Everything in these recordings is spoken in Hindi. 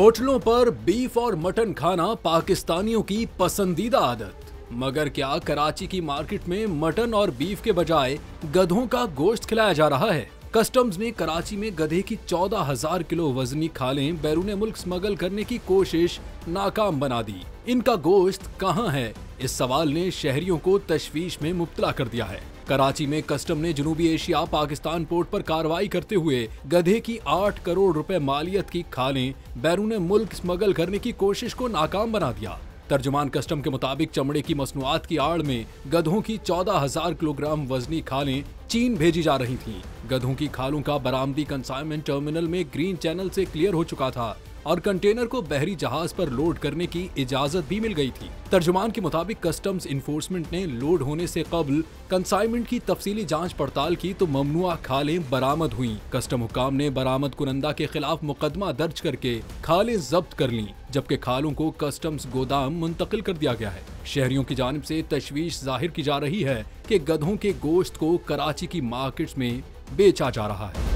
होटलों पर बीफ और मटन खाना पाकिस्तानियों की पसंदीदा आदत। मगर क्या कराची की मार्केट में मटन और बीफ के बजाय गधों का गोश्त खिलाया जा रहा है? कस्टम्स ने कराची में गधे की 14,000 किलो वजनी खालें बैरून मुल्क स्मगल करने की कोशिश नाकाम बना दी। इनका गोश्त कहां है? इस सवाल ने शहरियों को तशवीश में मुब्तला कर दिया है। कराची में कस्टम ने जनूबी एशिया पाकिस्तान पोर्ट पर कार्रवाई करते हुए गधे की 8 करोड़ रुपए मालियत की खालें बैरून मुल्क स्मगल करने की कोशिश को नाकाम बना दिया। तर्जुमान कस्टम के मुताबिक चमड़े की मसनूआत की आड़ में गधों की 14,000 किलोग्राम वजनी खालें चीन भेजी जा रही थीं। गधों की खालों का बरामदी कंसाइनमेंट टर्मिनल में ग्रीन चैनल से क्लियर हो चुका था और कंटेनर को बहरी जहाज पर लोड करने की इजाजत भी मिल गई थी। तर्जुमान के मुताबिक कस्टम्स इन्फोर्समेंट ने लोड होने से कबल कंसाइनमेंट की तफसीली जांच पड़ताल की तो ममनुआ खालें बरामद हुई। कस्टम हुकाम ने बरामद कुनंदा के खिलाफ मुकदमा दर्ज करके खालें जब्त कर लीं, जबकि खालों को कस्टम्स गोदाम मुंतकिल कर दिया गया है। शहरियों की जानिब से तशवीश जाहिर की जा रही है कि गधों के गोश्त को कराची की मार्केट्स में बेचा जा रहा है।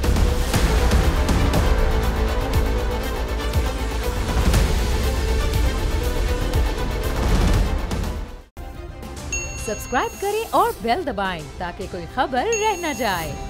सब्सक्राइब करें और बेल दबाएं ताकि कोई खबर रह न जाए।